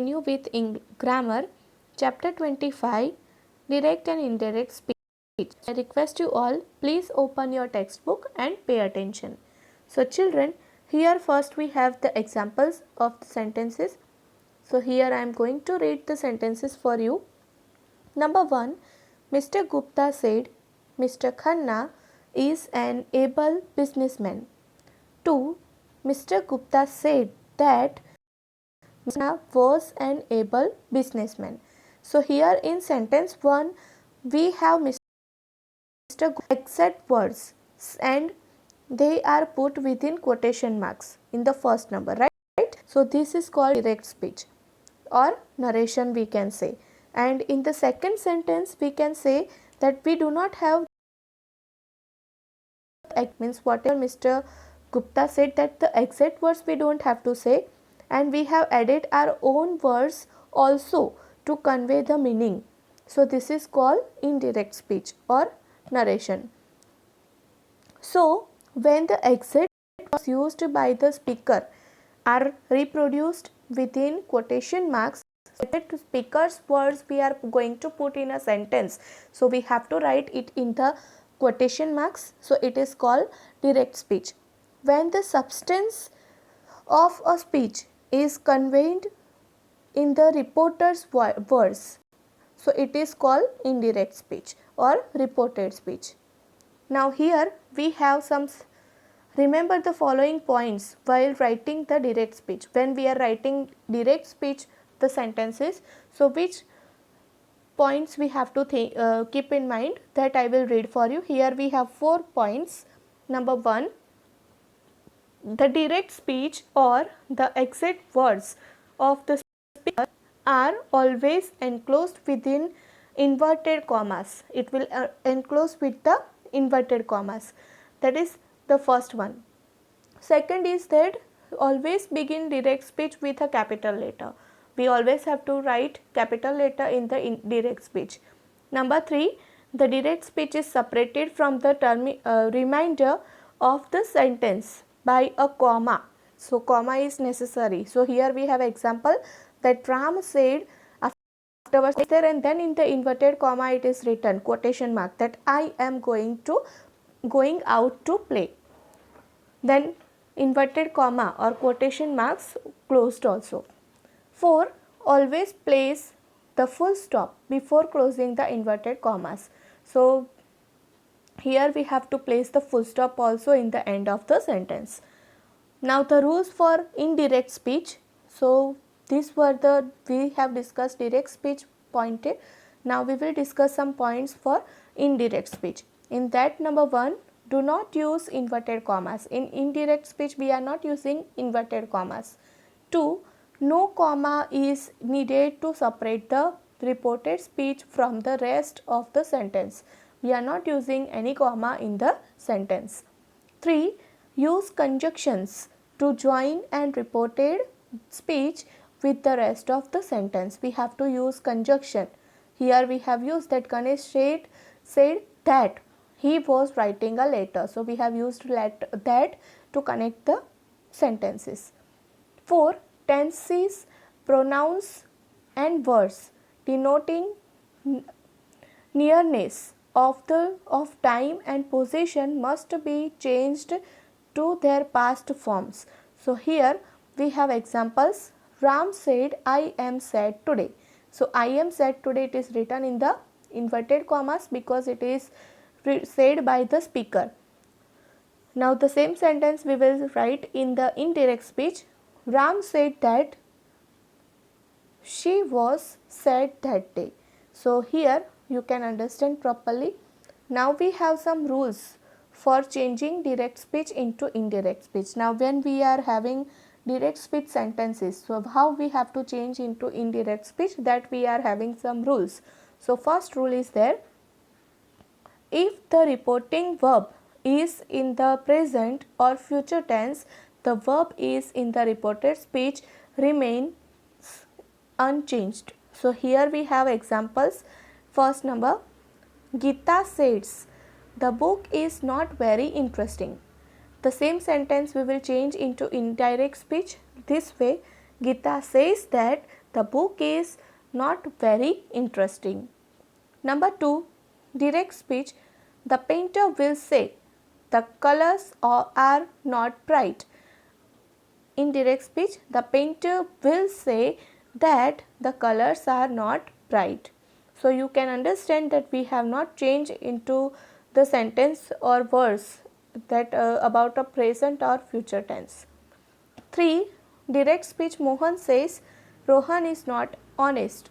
continue with grammar, chapter 25, direct and indirect speech. I request you all, please open your textbook and pay attention. So children, here first we have the examples of the sentences. So here I am going to read the sentences for you. Number 1, Mr. Gupta said, Mr. Khanna is an able businessman. 2, Mr. Gupta said that Khanna was an able businessman. So here in sentence 1, we have Mr. exact words and they are put within quotation marks in the first number, right? So this is called direct speech or narration, we can say. And in the second sentence we can say that we do not have, means whatever Mr. Gupta said, that the exact words we don't have to say, and we have added our own words also to convey the meaning. So this is called indirect speech or narration. So when the exact words used by the speaker are reproduced within quotation marks, the speaker's words we are going to put in a sentence, so we have to write it in the quotation marks. So it is called direct speech. When the substance of a speech is conveyed in the reporter's words, so it is called indirect speech or reported speech. Now here we have some, remember the following points while writing the direct speech. When we are writing direct speech, the sentences, so which points we have to keep in mind, that I will read for you. Here we have 4 points. Number 1, the direct speech or the exact words of the speaker are always enclosed within inverted commas. It will enclose with the inverted commas. That is the first one. Second is that always begin direct speech with a capital letter. We always have to write capital letter in the direct speech. Number 3, the direct speech is separated from the remainder of the sentence by a comma. So comma is necessary. So here we have example that Ram said, afterwards there, and then in the inverted comma it is written quotation mark that I am going out to play. Then inverted comma or quotation marks closed also. 4, always place the full stop before closing the inverted commas. So here we have to place the full stop also in the end of the sentence. Now the rules for indirect speech. So these were we have discussed direct speech pointed. Now we will discuss some points for indirect speech. In that, number 1, do not use inverted commas. In indirect speech we are not using inverted commas. 2, no comma is needed to separate the reported speech from the rest of the sentence. We are not using any comma in the sentence. 3, use conjunctions to join and reported speech with the rest of the sentence. We have to use conjunction. Here we have used that Ganesh said that he was writing a letter. So we have used that to connect the sentences. 4, tenses, pronouns and words denoting nearness of time and position must be changed to their past forms. So here we have examples. Ram said, I am sad today. So I am sad today, it is written in the inverted commas because it is said by the speaker. Now the same sentence we will write in the indirect speech. Ram said that she was sad that day. So here you can understand properly. Now we have some rules for changing direct speech into indirect speech. Now when we are having direct speech sentences, so how we have to change into indirect speech, that we are having some rules. So first rule is there, if the reporting verb is in the present or future tense, the verb is in the reported speech remains unchanged. So here we have examples. First number, Gita says, the book is not very interesting. The same sentence we will change into indirect speech this way. Gita says that the book is not very interesting. Number 2, direct speech. The painter will say, the colors are not bright. In direct speech, the painter will say that the colors are not bright. So you can understand that we have not changed into the sentence or verse that about a present or future tense. 3. Direct speech, Mohan says Rohan is not honest.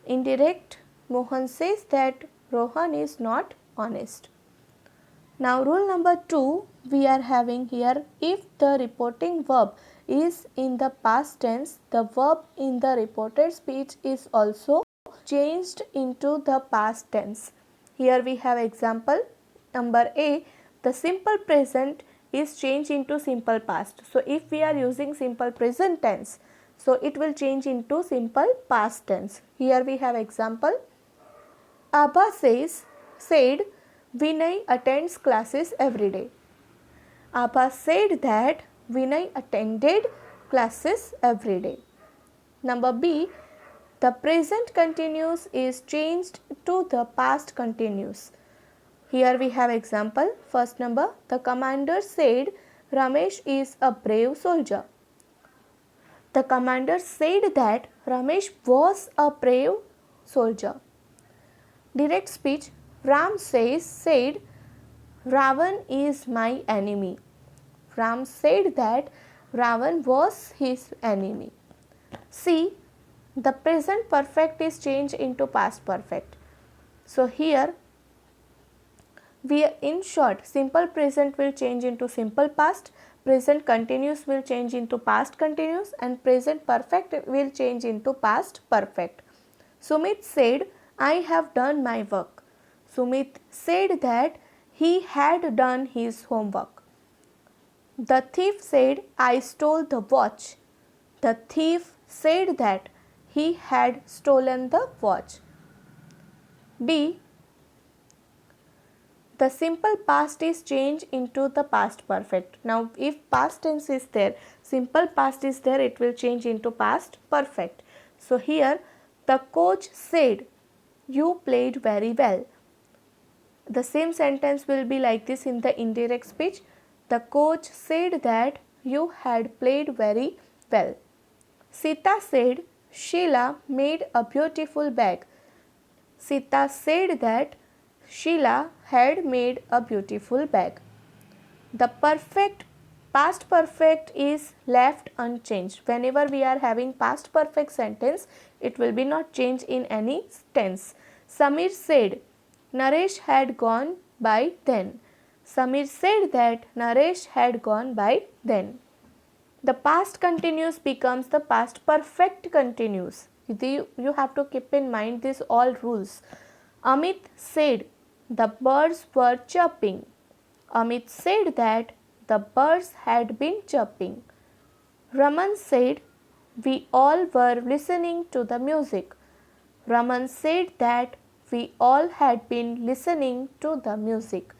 Indirect, Mohan says that Rohan is not honest. Now rule number 2 we are having here, if the reporting verb is in the past tense, the verb in the reported speech is also changed into the past tense. Here we have example number A, the simple present is changed into simple past. So if we are using simple present tense, so it will change into simple past tense. Here we have example, Abha said Vinay attends classes every day. Abha said that Vinay attended classes every day. Number B, the present continuous is changed to the past continuous. Here we have example. First number, the commander said Ramesh is a brave soldier. The commander said that Ramesh was a brave soldier. Direct speech, Ram said Ravan is my enemy. Ram said that Ravan was his enemy. C, the present perfect is changed into past perfect. So here in short, simple present will change into simple past, present continuous will change into past continuous, and present perfect will change into past perfect. Sumit said, I have done my work. Sumit said that he had done his homework. The thief said, I stole the watch. The thief said that he had stolen the watch. D, the simple past is changed into the past perfect. Now if past tense is there, simple past is there, it will change into past perfect. So here the coach said, you played very well. The same sentence will be like this in the indirect speech. The coach said that you had played very well. Sita said Sheila made a beautiful bag. Sita said that Sheila had made a beautiful bag. The past perfect is left unchanged. Whenever we are having past perfect sentence, it will be not changed in any tense. Samir said Naresh had gone by then. Samir said that Naresh had gone by then. The past continuous becomes the past perfect continuous. You have to keep in mind these all rules. Amit said the birds were chirping. Amit said that the birds had been chirping. Raman said we all were listening to the music. Raman said that we all had been listening to the music.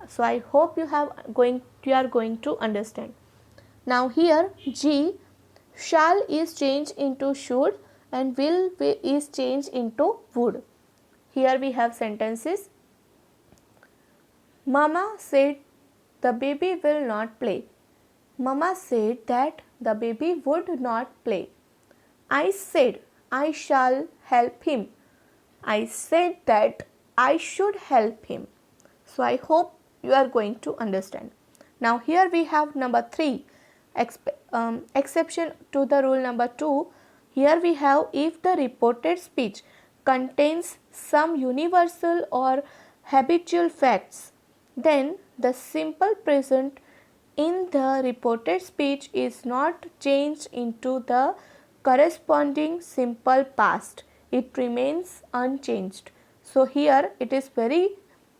So I hope you are going to understand. Now here G, shall is changed into should and will is changed into would. Here we have sentences. Mama said the baby will not play. Mama said that the baby would not play. I said I shall help him. I said that I should help him. So I hope you are going to understand. Now here we have number 3, exception to the rule number 2. Here we have, if the reported speech contains some universal or habitual facts, then the simple present in the reported speech is not changed into the corresponding simple past. It remains unchanged. So here it is very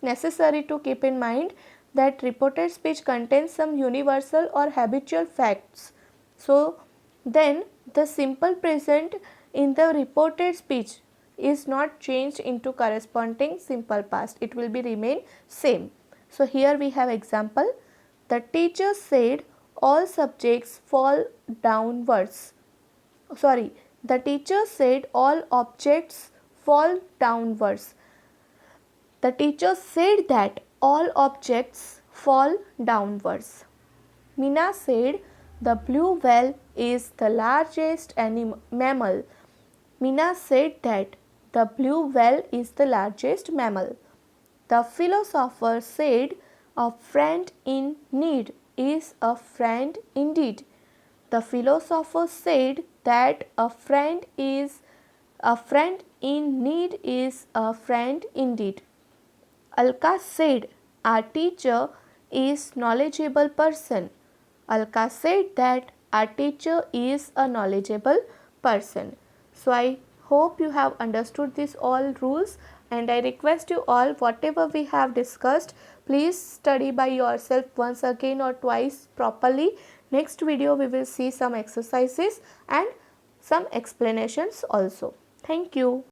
necessary to keep in mind that reported speech contains some universal or habitual facts. So then the simple present in the reported speech is not changed into corresponding simple past. It will be remain same. So here we have example. The teacher said all subjects fall downwards. The teacher said all objects fall downwards. The teacher said that all objects fall downwards. Mina said the blue whale is the largest mammal. Mina said that the blue whale is the largest mammal. The philosopher said a friend in need is a friend indeed. The philosopher said that a friend in need is a friend indeed. Alka said our teacher is knowledgeable person. Alka said that our teacher is a knowledgeable person. So I hope you have understood these all rules, and I request you all, whatever we have discussed, please study by yourself once again or twice properly. Next video we will see some exercises and some explanations also. Thank you.